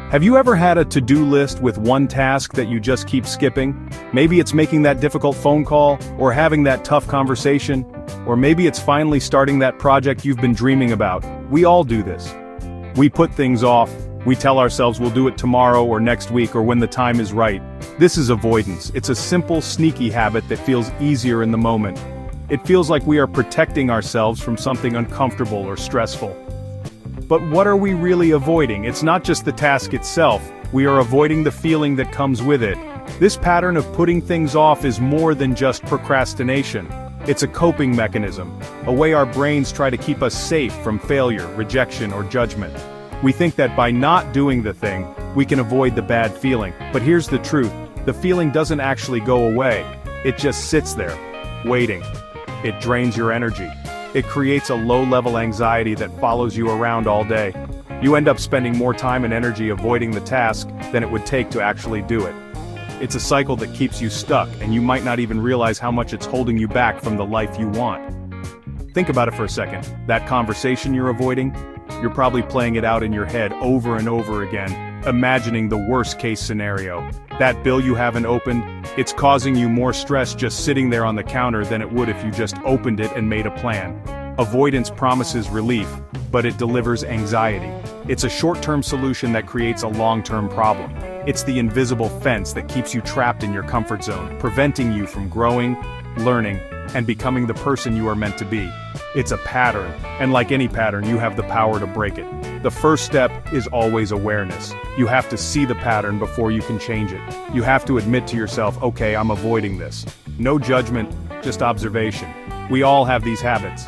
Have you ever had a to-do list with one task that you just keep skipping? Maybe it's making that difficult phone call, or having that tough conversation, or maybe it's finally starting that project you've been dreaming about. We all do this. We put things off. We tell ourselves we'll do it tomorrow or next week or when the time is right. This is avoidance. It's a simple, sneaky habit that feels easier in the moment. It feels like we are protecting ourselves from something uncomfortable or stressful. But what are we really avoiding? It's not just the task itself, we are avoiding the feeling that comes with it. This pattern of putting things off is more than just procrastination. It's a coping mechanism, a way our brains try to keep us safe from failure, rejection, or judgment. We think that by not doing the thing, we can avoid the bad feeling. But here's the truth, the feeling doesn't actually go away. It just sits there, waiting. It drains your energy. It creates a low-level anxiety that follows you around all day. You end up spending more time and energy avoiding the task than it would take to actually do it. It's a cycle that keeps you stuck, and you might not even realize how much it's holding you back from the life you want. Think about it for a second. That conversation you're avoiding, you're probably playing it out in your head over and over again, imagining the worst-case scenario. That bill you haven't opened, it's causing you more stress just sitting there on the counter than it would if you just opened it and made a plan. Avoidance promises relief, but it delivers anxiety. It's a short-term solution that creates a long-term problem. It's the invisible fence that keeps you trapped in your comfort zone, preventing you from growing, learning, and becoming the person you are meant to be. It's a pattern, and like any pattern, you have the power to break it. The first step is always awareness. You have to see the pattern before you can change it. You have to admit to yourself, okay, I'm avoiding this. No judgment, just observation. We all have these habits.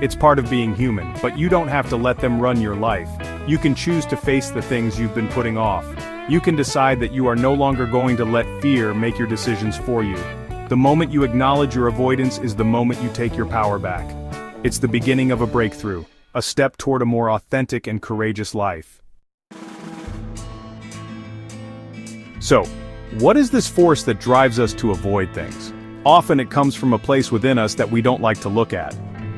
It's part of being human, but you don't have to let them run your life. You can choose to face the things you've been putting off. You can decide that you are no longer going to let fear make your decisions for you. The moment you acknowledge your avoidance is the moment you take your power back. It's the beginning of a breakthrough, a step toward a more authentic and courageous life. So, what is this force that drives us to avoid things? Often it comes from a place within us that we don't like to look at.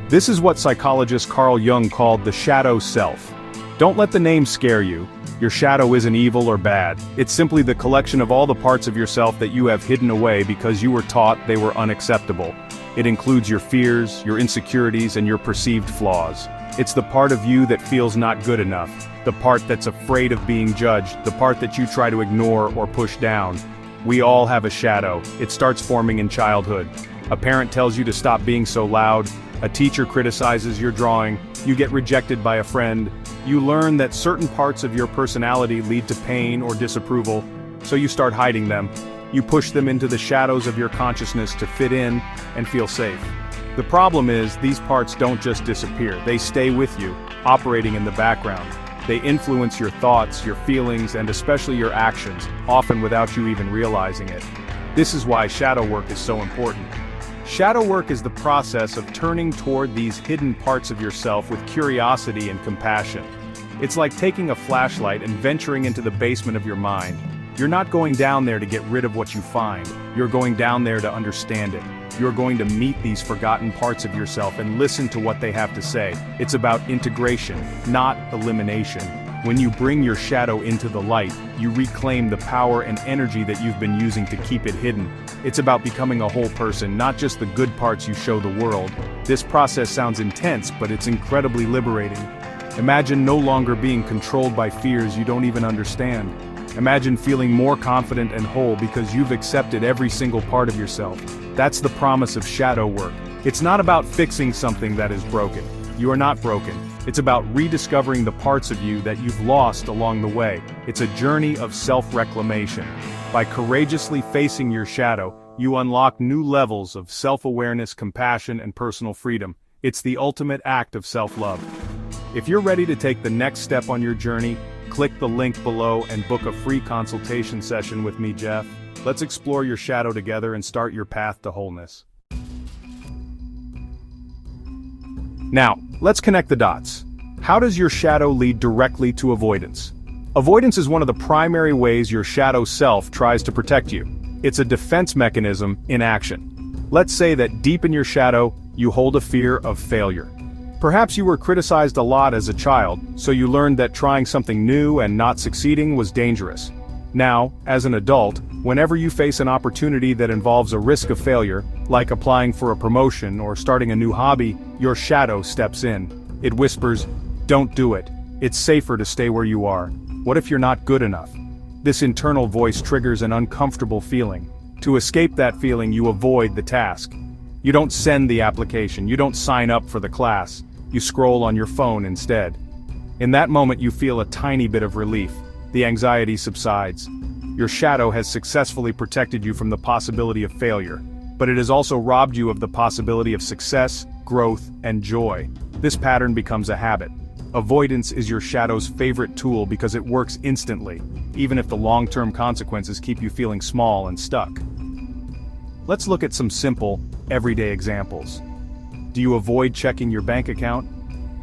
This is what psychologist Carl Jung called the shadow self. Don't let the name scare you. Your shadow isn't evil or bad. It's simply the collection of all the parts of yourself that you have hidden away because you were taught they were unacceptable. It includes your fears, your insecurities, and your perceived flaws. It's the part of you that feels not good enough, the part that's afraid of being judged, the part that you try to ignore or push down. We all have a shadow. It starts forming in childhood. A parent tells you to stop being so loud. A teacher criticizes your drawing. You get rejected by a friend. You learn that certain parts of your personality lead to pain or disapproval, so you start hiding them. You push them into the shadows of your consciousness to fit in and feel safe. The problem is, these parts don't just disappear, they stay with you, operating in the background. They influence your thoughts, your feelings, and especially your actions, often without you even realizing it. This is why shadow work is so important. Shadow work is the process of turning toward these hidden parts of yourself with curiosity and compassion. It's like taking a flashlight and venturing into the basement of your mind. You're not going down there to get rid of what you find. You're going down there to understand it. You're going to meet these forgotten parts of yourself and listen to what they have to say. It's about integration, not elimination. When you bring your shadow into the light, you reclaim the power and energy that you've been using to keep it hidden. It's about becoming a whole person, not just the good parts you show the world. This process sounds intense, but it's incredibly liberating. Imagine no longer being controlled by fears you don't even understand. Imagine feeling more confident and whole because you've accepted every single part of yourself. That's the promise of shadow work. It's not about fixing something that is broken. You are not broken. It's about rediscovering the parts of you that you've lost along the way. It's a journey of self-reclamation. By courageously facing your shadow, you unlock new levels of self-awareness, compassion, and personal freedom. It's the ultimate act of self-love. If you're ready to take the next step on your journey, click the link below and book a free consultation session with me, Jeff. Let's explore your shadow together and start your path to wholeness. Now, let's connect the dots. How does your shadow lead directly to avoidance? Avoidance is one of the primary ways your shadow self tries to protect you. It's a defense mechanism in action. Let's say that deep in your shadow, you hold a fear of failure. Perhaps you were criticized a lot as a child, so you learned that trying something new and not succeeding was dangerous. Now, as an adult, whenever you face an opportunity that involves a risk of failure, like applying for a promotion or starting a new hobby, your shadow steps in. It whispers, "Don't do it. It's safer to stay where you are. What if you're not good enough?" This internal voice triggers an uncomfortable feeling. To escape that feeling, you avoid the task. You don't send the application, you don't sign up for the class, you scroll on your phone instead. In that moment you feel a tiny bit of relief. The anxiety subsides. Your shadow has successfully protected you from the possibility of failure, but it has also robbed you of the possibility of success, growth, and joy. This pattern becomes a habit. Avoidance is your shadow's favorite tool because it works instantly, even if the long-term consequences keep you feeling small and stuck. Let's look at some simple, everyday examples. Do you avoid checking your bank account?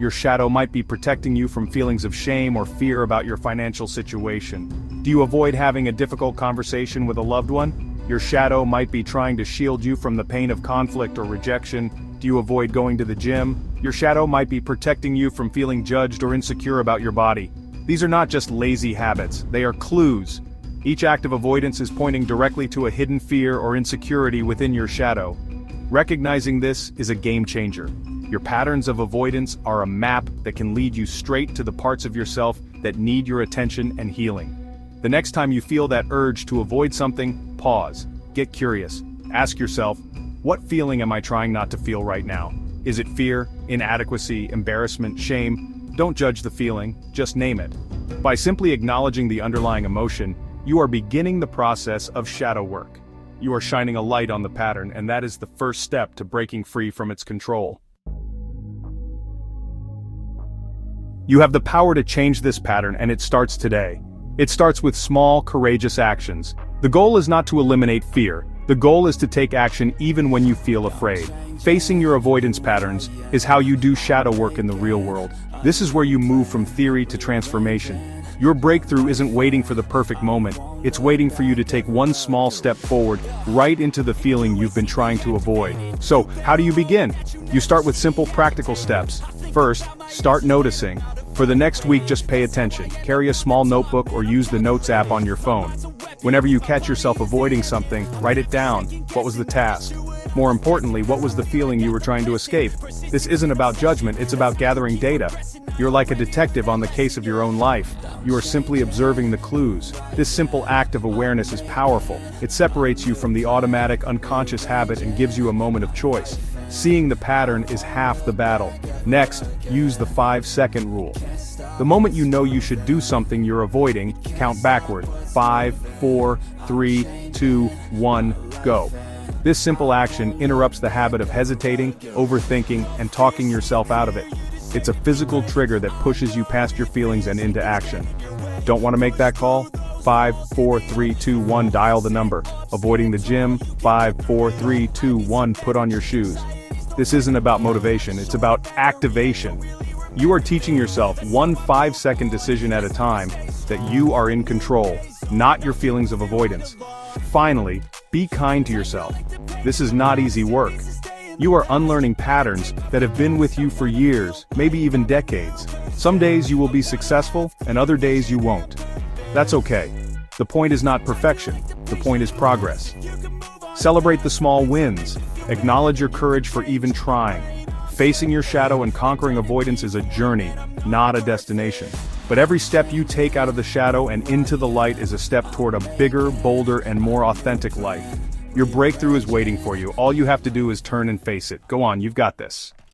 Your shadow might be protecting you from feelings of shame or fear about your financial situation. Do you avoid having a difficult conversation with a loved one? Your shadow might be trying to shield you from the pain of conflict or rejection. Do you avoid going to the gym? Your shadow might be protecting you from feeling judged or insecure about your body. These are not just lazy habits, they are clues. Each act of avoidance is pointing directly to a hidden fear or insecurity within your shadow. Recognizing this is a game changer. Your patterns of avoidance are a map that can lead you straight to the parts of yourself that need your attention and healing. The next time you feel that urge to avoid something, pause, get curious, ask yourself, what feeling am I trying not to feel right now? Is it fear, inadequacy, embarrassment, shame? Don't judge the feeling, just name it. By simply acknowledging the underlying emotion, you are beginning the process of shadow work. You are shining a light on the pattern, and that is the first step to breaking free from its control. You have the power to change this pattern, and it starts today. It starts with small, courageous actions. The goal is not to eliminate fear. The goal is to take action even when you feel afraid. Facing your avoidance patterns is how you do shadow work in the real world. This is where you move from theory to transformation. Your breakthrough isn't waiting for the perfect moment, it's waiting for you to take one small step forward, right into the feeling you've been trying to avoid. So, how do you begin? You start with simple, practical steps. First, start noticing. For the next week, just pay attention. Carry a small notebook or use the Notes app on your phone. Whenever you catch yourself avoiding something, write it down. What was the task? More importantly, what was the feeling you were trying to escape? This isn't about judgment, it's about gathering data. You're like a detective on the case of your own life. You are simply observing the clues. This simple act of awareness is powerful. It separates you from the automatic, unconscious habit and gives you a moment of choice. Seeing the pattern is half the battle. Next, use the 5-second rule. The moment you know you should do something you're avoiding, count backward. 5, 4, 3, 2, 1, go. This simple action interrupts the habit of hesitating, overthinking, and talking yourself out of it. It's a physical trigger that pushes you past your feelings and into action. Don't want to make that call? 5, 4, 3, 2, 1, dial the number. Avoiding the gym? 5, 4, 3, 2, 1, put on your shoes. This isn't about motivation, it's about activation. You are teaching yourself one 5-second decision at a time that you are in control, not your feelings of avoidance. Finally, be kind to yourself. This is not easy work. You are unlearning patterns that have been with you for years, maybe even decades. Some days you will be successful, and other days you won't. That's okay. The point is not perfection, the point is progress. Celebrate the small wins. Acknowledge your courage for even trying. Facing your shadow and conquering avoidance is a journey, not a destination. But every step you take out of the shadow and into the light is a step toward a bigger, bolder, and more authentic life. Your breakthrough is waiting for you. All you have to do is turn and face it. Go on, you've got this.